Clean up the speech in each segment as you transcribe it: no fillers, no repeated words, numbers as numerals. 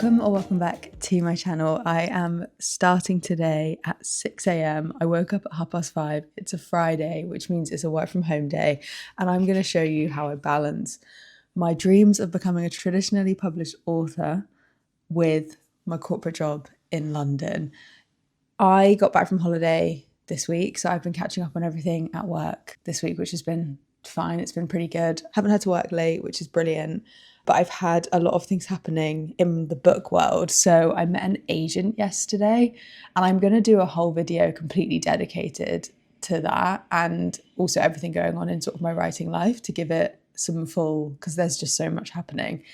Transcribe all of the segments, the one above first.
Welcome or welcome back to my channel. I am starting today at 6 a.m. I woke up at 5:30. It's a Friday, which means it's a work from home day. And I'm going to show you how I balance my dreams of becoming a traditionally published author with my corporate job in London. I got back from holiday this week, so I've been catching up on everything at work this week, which has been fine. It's been pretty good. Haven't had to work late, which is brilliant. But I've had a lot of things happening in the book world. So I met an agent yesterday, and I'm going to do a whole video completely dedicated to that, and also everything going on in sort of my writing life to give it some full, because there's just so much happening.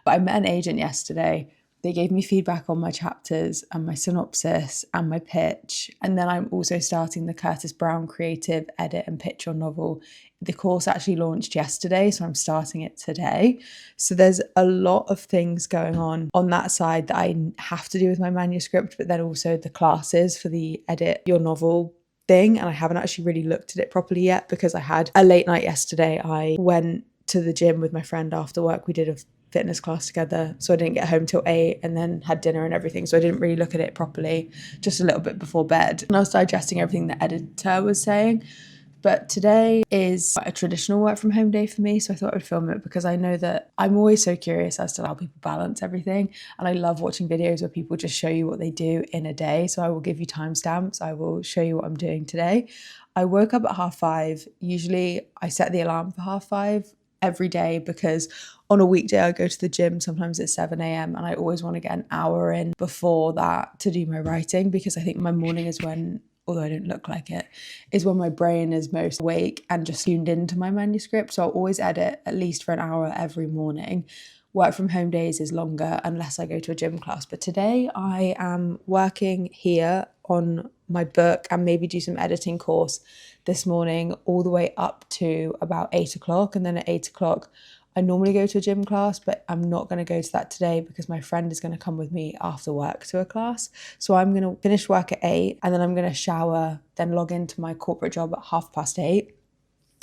But I met an agent yesterday. They gave me feedback on my chapters and my synopsis and my pitch. And then I'm also starting the Curtis Brown Creative Edit and Pitch Your Novel. The course actually launched yesterday, so I'm starting it today. So there's a lot of things going on that side that I have to do with my manuscript, but then also the classes for the Edit Your Novel thing. And I haven't actually really looked at it properly yet because I had a late night yesterday. I went to the gym with my friend after work. We did a fitness class together, so I didn't get home till 8 and then had dinner and everything, so I didn't really look at it properly, just a little bit before bed, and I was digesting everything the editor was saying. But today is a traditional work from home day for me, so I thought I would film it because I know that I'm always so curious as to how people balance everything, and I love watching videos where people just show you what they do in a day. So I will give you timestamps. I will show you what I'm doing today. I woke up at 5:30. Usually I set the alarm for 5:30 every day because on a weekday I go to the gym, sometimes it's 7 a.m. and I always want to get an hour in before that to do my writing, because I think my morning is when, although I don't look like it, is when my brain is most awake and just tuned into my manuscript. So I'll always edit at least for an hour every morning. Work from home days is longer unless I go to a gym class. But today I am working here on my book and maybe do some editing course this morning all the way up to about 8 o'clock. And then at 8 o'clock, I normally go to a gym class, but I'm not going to go to that today because my friend is going to come with me after work to a class. So I'm going to finish work at 8 and then I'm going to shower, then log into my corporate job at 8:30.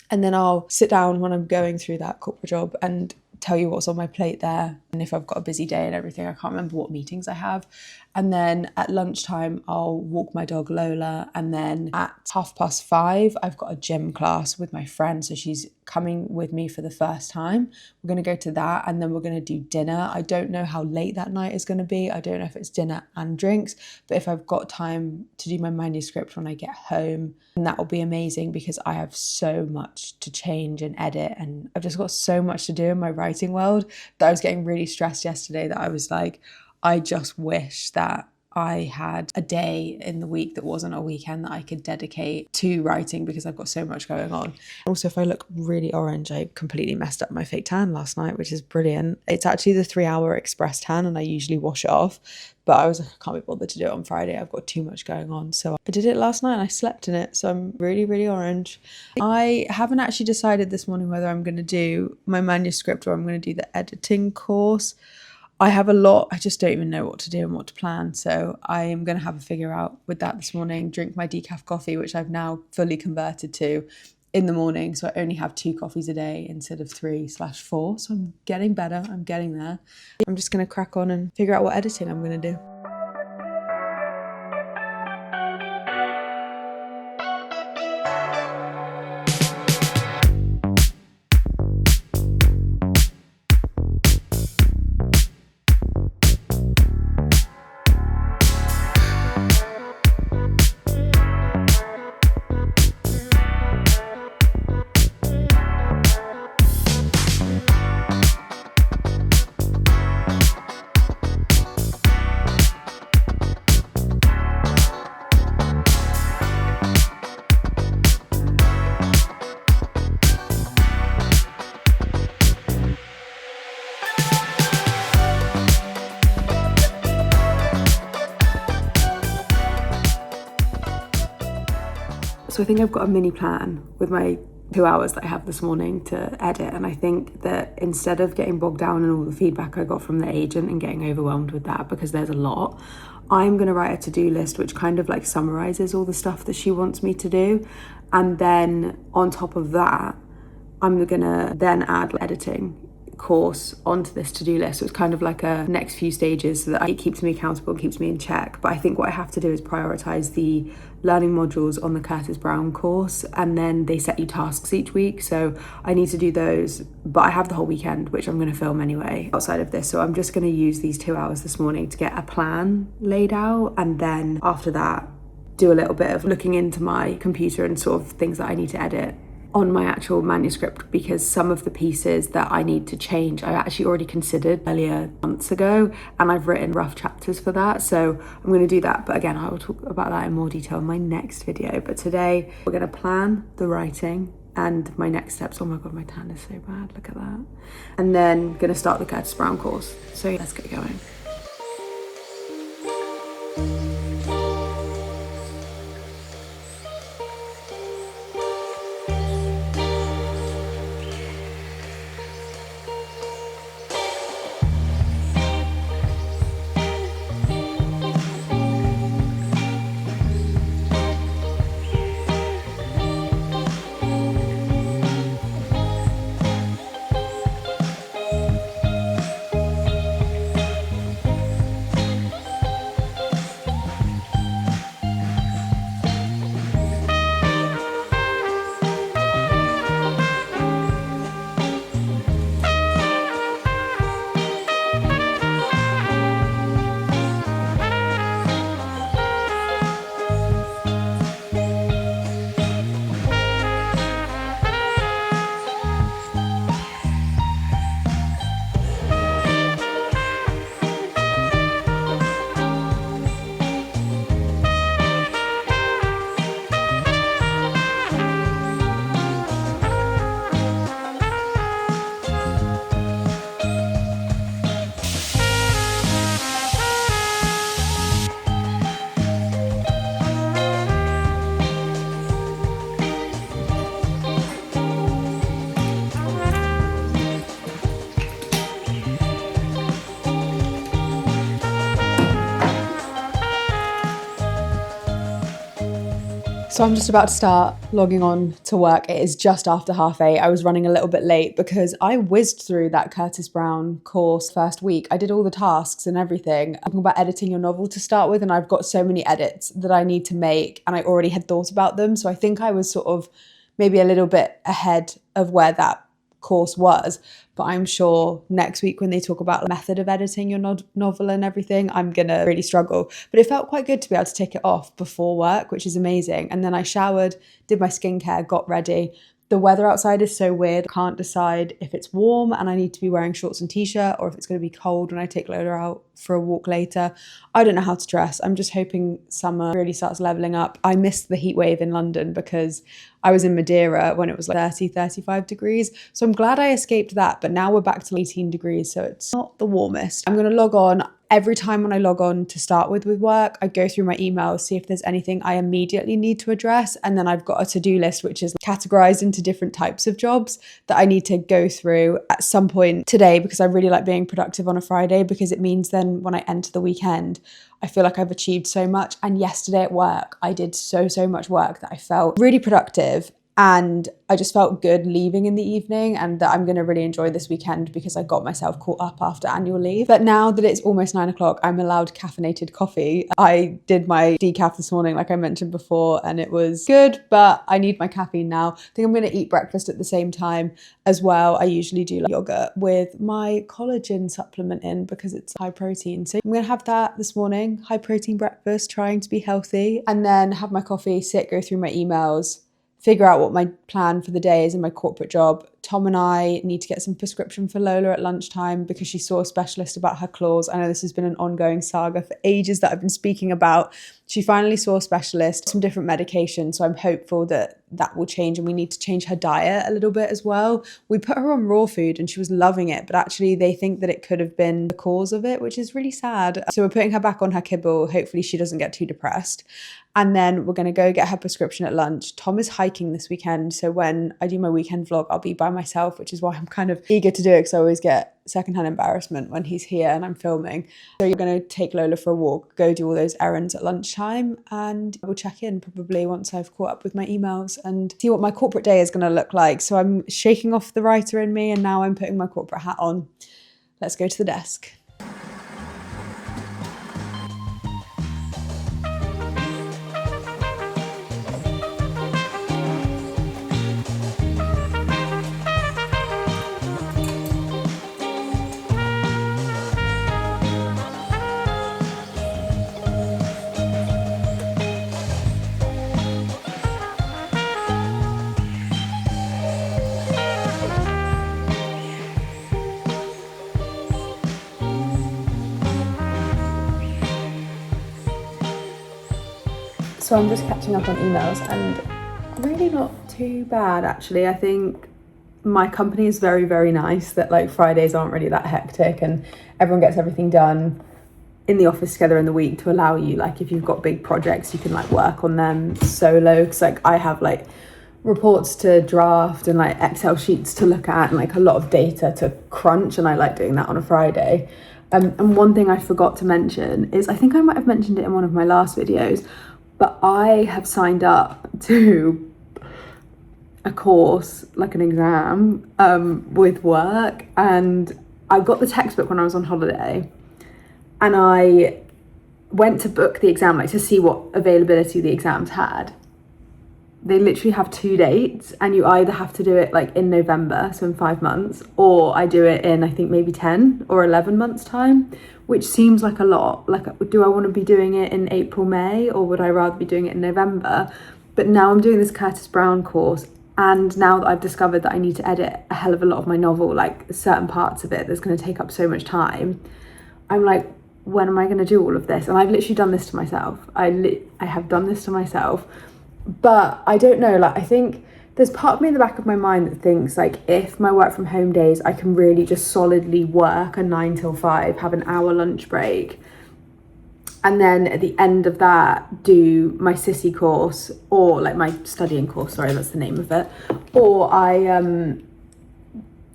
And then I'll sit down when I'm going through that corporate job and tell you what's on my plate there. And if I've got a busy day and everything, I can't remember what meetings I have. And then at lunchtime, I'll walk my dog Lola. And then at 5:30, I've got a gym class with my friend. So she's coming with me for the first time. We're going to go to that and then we're going to do dinner. I don't know how late that night is going to be. I don't know if it's dinner and drinks, but if I've got time to do my manuscript when I get home, then that will be amazing because I have so much to change and edit. And I've just got so much to do in my writing world that I was getting really stressed yesterday that I was like, I just wish that I had a day in the week that wasn't a weekend that I could dedicate to writing because I've got so much going on. Also, if I look really orange, I completely messed up my fake tan last night, which is brilliant. It's actually the 3-hour express tan and I usually wash it off, but I was like, I can't be bothered to do it on Friday. I've got too much going on. So I did it last night and I slept in it. So I'm really, really orange. I haven't actually decided this morning whether I'm going to do my manuscript or I'm going to do the editing course. I have a lot, I just don't even know what to do and what to plan. So I am going to have a figure out with that this morning, drink my decaf coffee, which I've now fully converted to in the morning. So I only have 2 coffees a day instead of 3/4. So I'm getting better, I'm getting there. I'm just going to crack on and figure out what editing I'm going to do. So I think I've got a mini plan with my 2 hours that I have this morning to edit. And I think that instead of getting bogged down in all the feedback I got from the agent and getting overwhelmed with that, because there's a lot, I'm going to write a to-do list which kind of like summarizes all the stuff that she wants me to do. And then on top of that, I'm going to then add editing course onto this to-do list. So it's kind of like a next few stages so that it keeps me accountable and keeps me in check. But I think what I have to do is prioritize the learning modules on the Curtis Brown course, and then they set you tasks each week, so I need to do those. But I have the whole weekend, which I'm going to film anyway outside of this, so I'm just going to use these 2 hours this morning to get a plan laid out, and then after that do a little bit of looking into my computer and sort of things that I need to edit on my actual manuscript, because some of the pieces that I need to change I actually already considered earlier months ago, and I've written rough chapters for that, so I'm going to do that. But again, I will talk about that in more detail in my next video. But today we're going to plan the writing and my next steps. Oh my god, my tan is so bad, look at that. And then going to start the Curtis Brown course, so let's get going. So I'm just about to start logging on to work. It is just after 8:30. I was running a little bit late because I whizzed through that Curtis Brown course first week. I did all the tasks and everything. I'm talking about editing your novel to start with, and I've got so many edits that I need to make, and I already had thought about them. So I think I was sort of maybe a little bit ahead of where that course was, but I'm sure next week when they talk about the method of editing your novel and everything, I'm gonna really struggle. But it felt quite good to be able to take it off before work, which is amazing. And then I showered, did my skincare, got ready. The weather outside is so weird. I can't decide if it's warm and I need to be wearing shorts and t-shirt, or if it's going to be cold when I take Lola out for a walk later. I don't know how to dress. I'm just hoping summer really starts leveling up. I missed the heat wave in London because I was in Madeira when it was like 30, 35 degrees. So I'm glad I escaped that, but now we're back to 18 degrees, so it's not the warmest. I'm going to log on. Every time when I log on to start with work, I go through my emails, see if there's anything I immediately need to address. And then I've got a to-do list, which is categorized into different types of jobs that I need to go through at some point today, because I really like being productive on a Friday, because it means then when I enter the weekend, I feel like I've achieved so much. And yesterday at work, I did so much work that I felt really productive. And I just felt good leaving in the evening, and that I'm going to really enjoy this weekend because I got myself caught up after annual leave. But now that it's almost 9 o'clock, I'm allowed caffeinated coffee. I did my decaf this morning, like I mentioned before, and it was good, but I need my caffeine now. I think I'm going to eat breakfast at the same time as well. I usually do like yogurt with my collagen supplement in because it's high protein. So I'm going to have that this morning, high protein breakfast, trying to be healthy, and then have my coffee, go through my emails, figure out what my plan for the day is in my corporate job. Tom and I need to get some prescription for Lola at lunchtime because she saw a specialist about her claws. I know this has been an ongoing saga for ages that I've been speaking about. She finally saw a specialist, some different medication. So I'm hopeful that that will change, and we need to change her diet a little bit as well. We put her on raw food and she was loving it, but actually they think that it could have been the cause of it, which is really sad. So we're putting her back on her kibble. Hopefully she doesn't get too depressed. And then we're going to go get her prescription at lunch. Tom is hiking this weekend, so when I do my weekend vlog, I'll be by myself, which is why I'm kind of eager to do it, because I always get secondhand embarrassment when he's here and I'm filming. So you're going to take Lola for a walk, go do all those errands at lunchtime, and we'll check in probably once I've caught up with my emails and see what my corporate day is going to look like. So I'm shaking off the writer in me and now I'm putting my corporate hat on. Let's go to the desk. So I'm just catching up on emails and really not too bad actually. I think my company is very, very nice that like Fridays aren't really that hectic and everyone gets everything done in the office together in the week to allow you, like if you've got big projects, you can like work on them solo. Because like I have like reports to draft and like Excel sheets to look at and like a lot of data to crunch, and I like doing that on a Friday. And one thing I forgot to mention is, I think I might have mentioned it in one of my last videos, but I have signed up to a course, like an exam, with work, and I got the textbook when I was on holiday, and I went to book the exam, like to see what availability the exams had. They literally have 2 dates, and you either have to do it like in November, so in 5 months, or I do it in I think maybe 10 or 11 months time, which seems like a lot. Like, do I want to be doing it in April, May, or would I rather be doing it in November? But now I'm doing this Curtis Brown course, and now that I've discovered that I need to edit a hell of a lot of my novel, like certain parts of it that's going to take up so much time, I'm like, when am I going to do all of this? And I've literally done this to myself. I have done this to myself. But I don't know, like I think there's part of me in the back of my mind that thinks like if my work from home days, I can really just solidly work a 9 till 5, have an hour lunch break, and then at the end of that do my sissy course, or like my studying course, sorry, that's the name of it, or I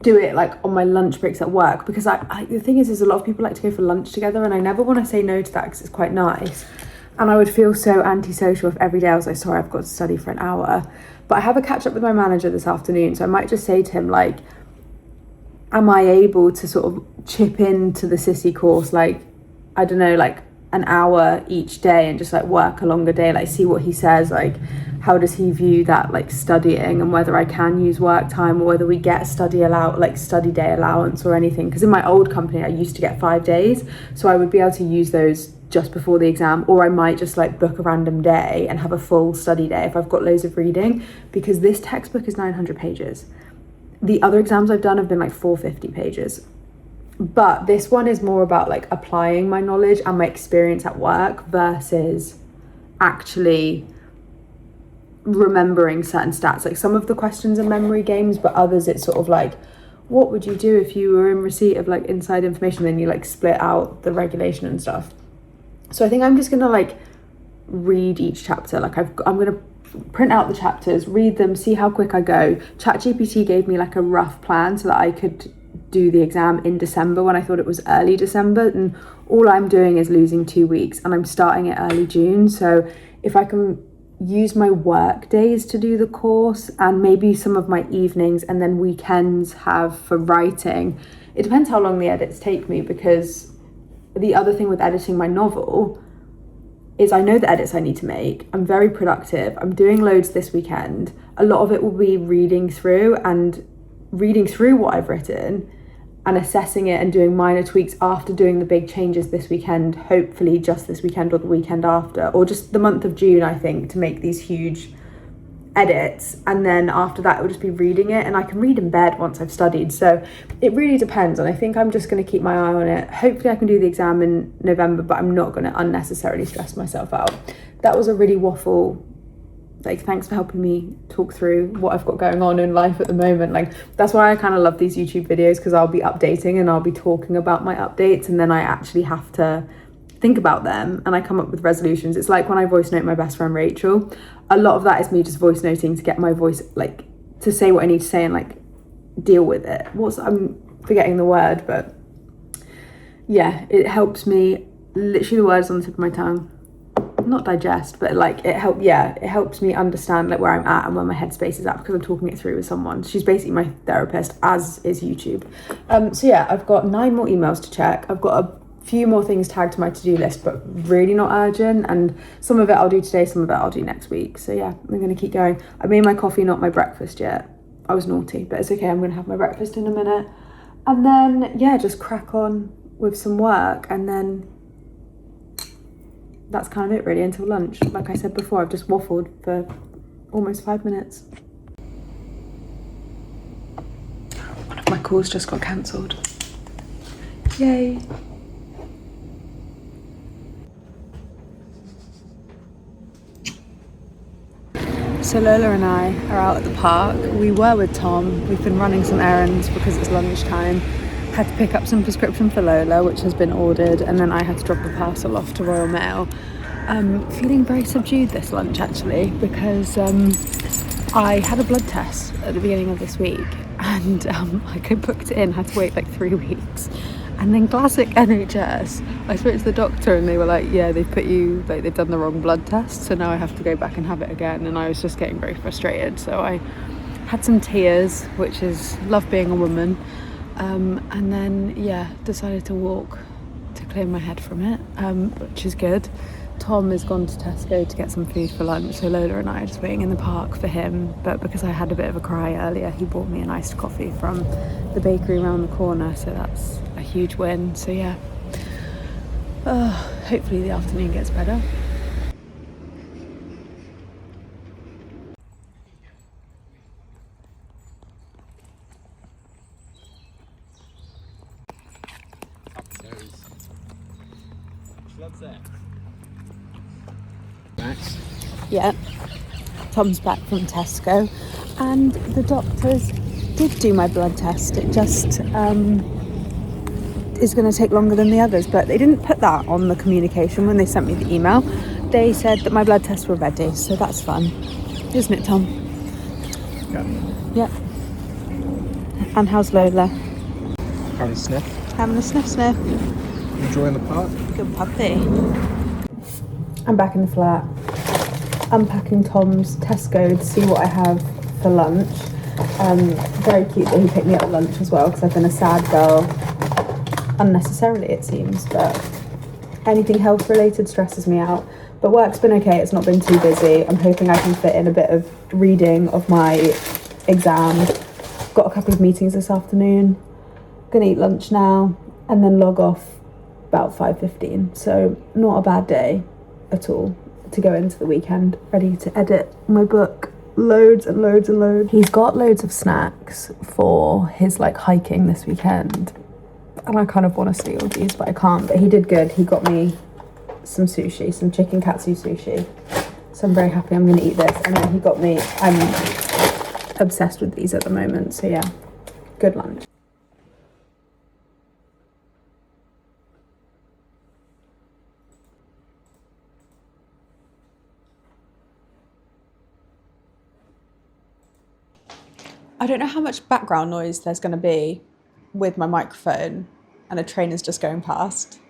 do it like on my lunch breaks at work, because I the thing is a lot of people like to go for lunch together, and I never want to say no to that because it's quite nice. And I would feel so antisocial if every day I was like, sorry, I've got to study for an hour. But I have a catch up with my manager this afternoon, so I might just say to him, like, am I able to sort of chip into the sissy course, like, I don't know, like an hour each day, and just like work a longer day, like see what he says, like how does he view that, like studying, and whether I can use work time, or whether we get study day allowance or anything. Because in my old company I used to get 5 days, so I would be able to use those just before the exam, or I might just like book a random day and have a full study day if I've got loads of reading, because this textbook is 900 pages. The other exams I've done have been like 450 pages. But this one is more about like applying my knowledge and my experience at work versus actually remembering certain stats. Like some of the questions are memory games, but others it's sort of like, what would you do if you were in receipt of like inside information, then you like split out the regulation and stuff. So I think I'm just gonna like read each chapter. Like I'm gonna print out the chapters, read them, see how quick I go. ChatGPT gave me like a rough plan so that I could do the exam in December when I thought it was early December, and all I'm doing is losing 2 weeks, and I'm starting it early June. So if I can use my work days to do the course, and maybe some of my evenings and then weekends have for writing, it depends how long the edits take me, because the other thing with editing my novel is I know the edits I need to make. I'm very productive. I'm doing loads this weekend. A lot of it will be reading through what I've written and assessing it and doing minor tweaks after doing the big changes this weekend, hopefully just this weekend or the weekend after, or just the month of June, I think, to make these huge edits. And then after that it will just be reading it, and I can read in bed once I've studied. So it really depends, and I think I'm just going to keep my eye on it. Hopefully I can do the exam in November, but I'm not going to unnecessarily stress myself out. That was a really waffle. Like, thanks for helping me talk through what I've got going on in life at the moment. Like, that's why I kind of love these YouTube videos, because I'll be updating and I'll be talking about my updates, and then I actually have to think about them and I come up with resolutions. It's like when I voice note my best friend Rachel, a lot of that is me just voice noting to get my voice, like to say what I need to say and like deal with it. I'm forgetting the word, but yeah, it helps me, literally the words on the tip of my tongue, not digest, but like it helps me understand like where I'm at and where my headspace is at, because I'm talking it through with someone. She's basically my therapist, as is YouTube. So yeah, I've got 9 more emails to check. I've got a few more things tagged to my to-do list, but really not urgent, and some of it I'll do today, some of it I'll do next week. So yeah, I'm gonna keep going. I made my coffee, not my breakfast yet. I was naughty, but it's okay. I'm gonna have my breakfast in a minute, and then yeah, just crack on with some work, and then that's kind of it really until lunch. Like I said before, I've just waffled for almost 5 minutes. One of my calls just got cancelled. Yay. So Lola and I are out at the park. We were with Tom. We've been running some errands because it's lunchtime. Had to pick up some prescription for Lola, which has been ordered, and then I had to drop a parcel off to Royal Mail. Feeling very subdued this lunch actually, because I had a blood test at the beginning of this week, and I booked it in, had to wait like 3 weeks. And then classic NHS, I spoke to the doctor and they were like, yeah, they've done the wrong blood test, so now I have to go back and have it again. And I was just getting very frustrated, so I had some tears, which is love being a woman. And then yeah, decided to walk to clear my head from it, which is good. Tom has gone to Tesco to get some food for lunch, so Lola and I are just waiting in the park for him. But because I had a bit of a cry earlier, he bought me an iced coffee from the bakery around the corner, so that's a huge win. So yeah, hopefully the afternoon gets better. Max? Yeah, Tom's back from Tesco, and the doctors did do my blood test. It just is going to take longer than the others, but they didn't put that on the communication when they sent me the email. They said that my blood tests were ready, so that's fun, isn't it, Tom? Yeah. Yeah. And how's Lola? Having a sniff. Having a sniff. Enjoying the park. Good puppy. I'm back in the flat, unpacking Tom's Tesco to see what I have for lunch. Very cute that he picked me up at lunch as well, because I've been a sad girl, unnecessarily it seems, but anything health related stresses me out. But work's been okay, it's not been too busy. I'm hoping I can fit in a bit of reading of my exam. Got a couple of meetings this afternoon. Gonna eat lunch now and then log off about 5:15, so not a bad day at all to go into the weekend ready to edit my book. Loads and loads and loads. He's got loads of snacks for his like hiking this weekend, and I kind of want to steal these, but I can't. But he did good. He got me some sushi, some chicken katsu sushi, so I'm very happy. I'm going to eat this. And then he got me, I'm obsessed with these at the moment, so yeah, good lunch. I don't know how much background noise there's going to be with my microphone and a train is just going past.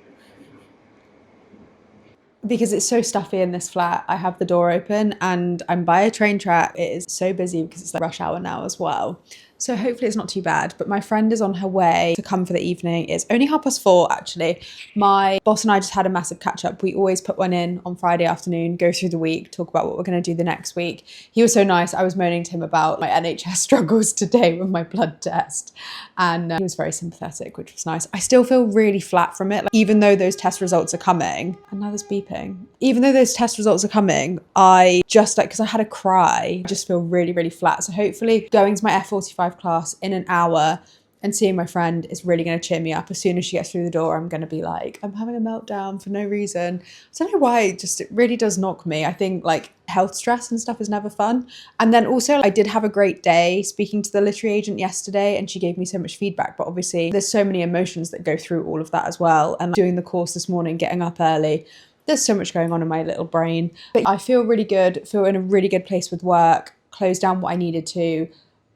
Because it's so stuffy in this flat, I have the door open and I'm by a train track. It is so busy because it's like rush hour now as well. So hopefully it's not too bad, but my friend is on her way to come for the evening. It's only 4:30 actually. My boss and I just had a massive catch up. We always put one in on Friday afternoon, go through the week, talk about what we're going to do the next week. He was so nice. I was moaning to him about my NHS struggles today with my blood test, and he was very sympathetic, which was nice. I still feel really flat from it, like, even though those test results are coming. And now there's beeping. Even though those test results are coming, I just because I had a cry, just feel really, really flat. So hopefully going to my F45 class in an hour and seeing my friend is really going to cheer me up. As soon as she gets through the door, I'm going to be like, I'm having a meltdown for no reason. I don't know why, it really does knock me. I think like health stress and stuff is never fun. And then also I did have a great day speaking to the literary agent yesterday, and she gave me so much feedback, but obviously there's so many emotions that go through all of that as well. And doing the course this morning, getting up early, there's so much going on in my little brain. But I feel really good, feel in a really good place with work, closed down what I needed to,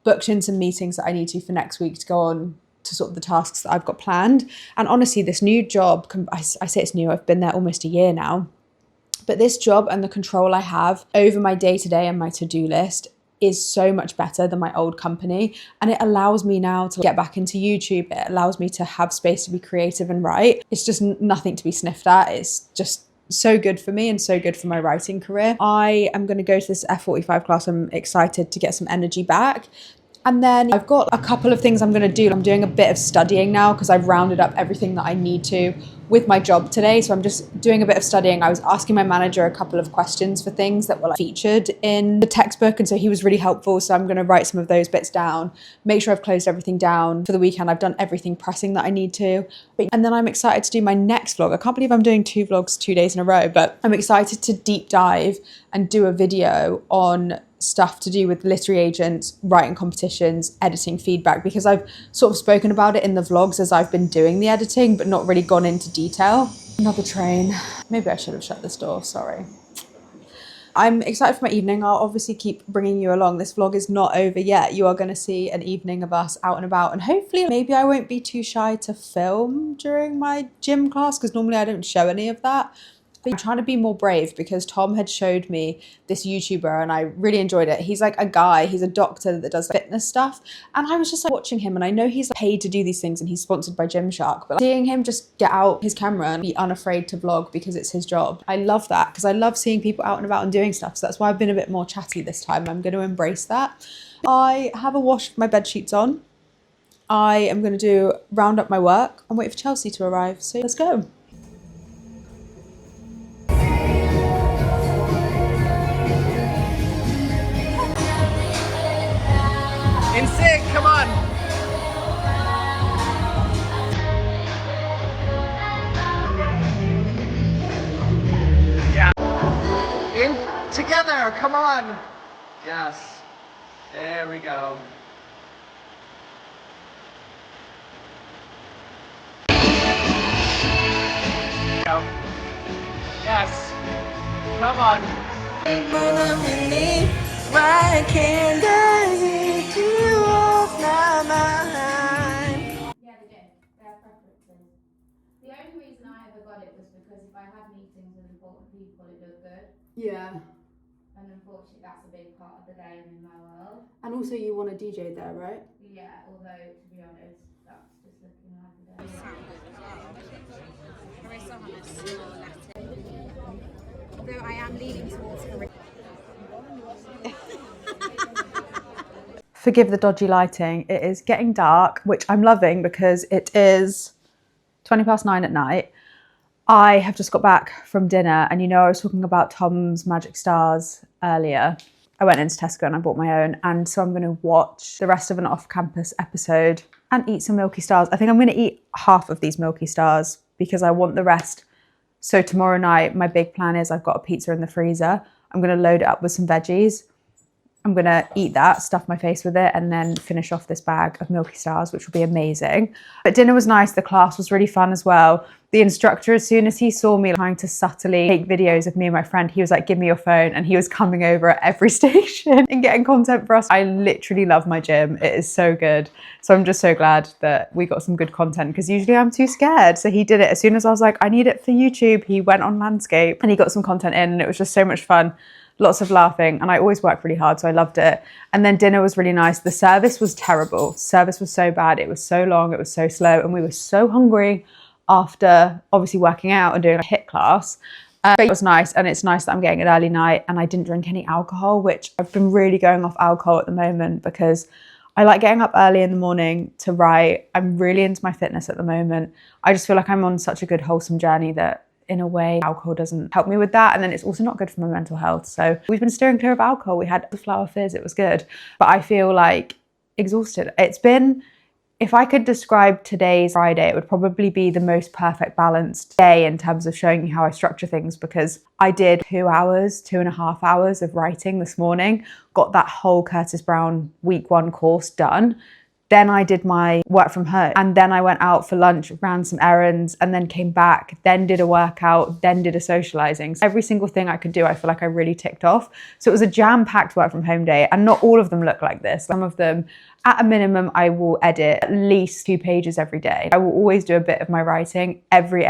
booked in some meetings that I need to for next week to go on to sort of the tasks that I've got planned. And honestly, this new job, I say it's new, I've been there almost a year now, but this job and the control I have over my day-to-day and my to-do list is so much better than my old company. And it allows me now to get back into YouTube. It allows me to have space to be creative and write. It's just nothing to be sniffed at. It's just so good for me and so good for my writing career. I am going to go to this F45 class. I'm excited to get some energy back. And then I've got a couple of things I'm going to do. I'm doing a bit of studying now because I've rounded up everything that I need to with my job today. So I'm just doing a bit of studying. I was asking my manager a couple of questions for things that were featured in the textbook. And so he was really helpful. So I'm going to write some of those bits down, make sure I've closed everything down for the weekend. I've done everything pressing that I need to. And then I'm excited to do my next vlog. I can't believe I'm doing 2 vlogs 2 days in a row, but I'm excited to deep dive and do a video on stuff to do with literary agents, writing competitions, editing feedback, because I've sort of spoken about it in the vlogs as I've been doing the editing, but not really gone into detail. Another train. Maybe I should have shut this door, sorry. I'm excited for my evening. I'll obviously keep bringing you along. This vlog is not over yet. You are going to see an evening of us out and about, and hopefully maybe I won't be too shy to film during my gym class, because normally I don't show any of that. I'm trying to be more brave because Tom had showed me this YouTuber and I really enjoyed it. He's like a guy, he's a doctor that does fitness stuff. And I was just like watching him, and I know he's paid to do these things and he's sponsored by Gymshark, but seeing him just get out his camera and be unafraid to vlog because it's his job. I love that because I love seeing people out and about and doing stuff. So that's why I've been a bit more chatty this time. I'm going to embrace that. I have a wash of my bed sheets on. I am going to round up my work and wait for Chelsea to arrive. So let's go. In sync, come on. Yeah. In together, come on. Yes. There we go. Go. Yes. Come on. Why can't I get you off my mind? Yeah, they do. They have preferences. The only reason I ever got it was because if I had meetings with important people, it looked good. Yeah. And unfortunately, that's a big part of the game in my world. And also you want a DJ there, right? Yeah, although, to be honest, that's just looking like a day. Though I am leaning towards career. Forgive the dodgy lighting. It is getting dark, which I'm loving because it is 9:20 at night. I have just got back from dinner, and you know I was talking about Tom's Magic Stars earlier. I went into Tesco and I bought my own, and so I'm going to watch the rest of an off-campus episode and eat some Milky Stars. I think I'm going to eat half of these Milky Stars because I want the rest. So tomorrow night, my big plan is I've got a pizza in the freezer. I'm going to load it up with some veggies. I'm going to eat that, stuff my face with it, and then finish off this bag of Milky Stars, which will be amazing. But dinner was nice. The class was really fun as well. The instructor, as soon as he saw me trying to subtly take videos of me and my friend, he was like, give me your phone. And he was coming over at every station and getting content for us. I literally love my gym. It is so good. So I'm just so glad that we got some good content, because usually I'm too scared. So he did it as soon as I was like, I need it for YouTube. He went on landscape and he got some content in, and it was just so much fun. Lots of laughing, and I always work really hard, so I loved it. And then dinner was really nice. The service was terrible. Service was so bad. It was so long. It was so slow, and we were so hungry after obviously working out and doing a HIIT class. But it was nice, and it's nice that I'm getting an early night, and I didn't drink any alcohol, which I've been really going off alcohol at the moment because I like getting up early in the morning to write. I'm really into my fitness at the moment. I just feel like I'm on such a good wholesome journey that in a way alcohol doesn't help me with that, and then it's also not good for my mental health. So we've been steering clear of alcohol. We had the flower fizz, it was good, but I feel like exhausted. It's been, if I could describe today's Friday, it would probably be the most perfect balanced day in terms of showing you how I structure things, because I did 2.5 hours of writing this morning, got that whole Curtis Brown week 1 course done Then I did my work from home, and then I went out for lunch, ran some errands, and then came back, then did a workout, then did a socializing. So every single thing I could do, I feel like I really ticked off. So it was a jam-packed work from home day, and not all of them look like this. Some of them, at a minimum, I will edit at least 2 pages every day. I will always do a bit of my writing every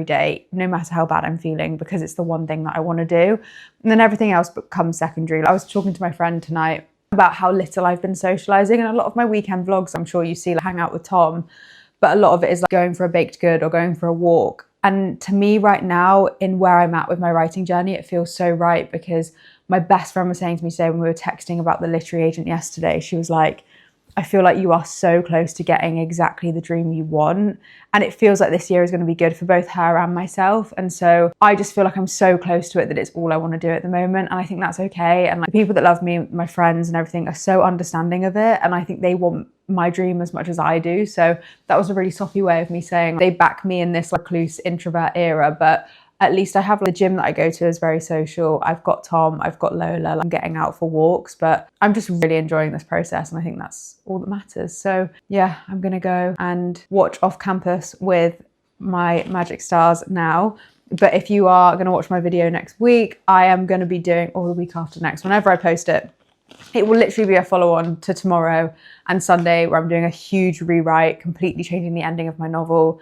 day, no matter how bad I'm feeling, because it's the one thing that I want to do. And then everything else becomes secondary. I was talking to my friend tonight about how little I've been socializing, and a lot of my weekend vlogs, I'm sure you see, like, hang out with Tom, but a lot of it is like going for a baked good or going for a walk. And to me right now, in where I'm at with my writing journey, it feels so right, because my best friend was saying to me today when we were texting about the literary agent yesterday, she was like, I feel like you are so close to getting exactly the dream you want. And it feels like this year is going to be good for both her and myself. And so I just feel like I'm so close to it that it's all I want to do at the moment. And I think that's okay. And like, the people that love me, my friends and everything, are so understanding of it. And I think they want my dream as much as I do. So that was a really soppy way of me saying they back me in this recluse introvert era, but at least I have the gym that I go to is very social. I've got Tom, I've got Lola, I'm getting out for walks, but I'm just really enjoying this process, and I think that's all that matters. So yeah, I'm gonna go and watch Off Campus with my Magic Stars now. But if you are gonna watch my video next week, I am gonna be doing, or the week after next, whenever I post it, it will literally be a follow-on to tomorrow and Sunday, where I'm doing a huge rewrite, completely changing the ending of my novel,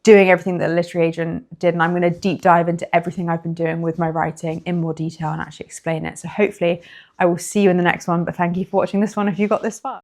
doing everything that the literary agent did, and I'm going to deep dive into everything I've been doing with my writing in more detail and actually explain it. So hopefully I will see you in the next one, but thank you for watching this one if you got this far.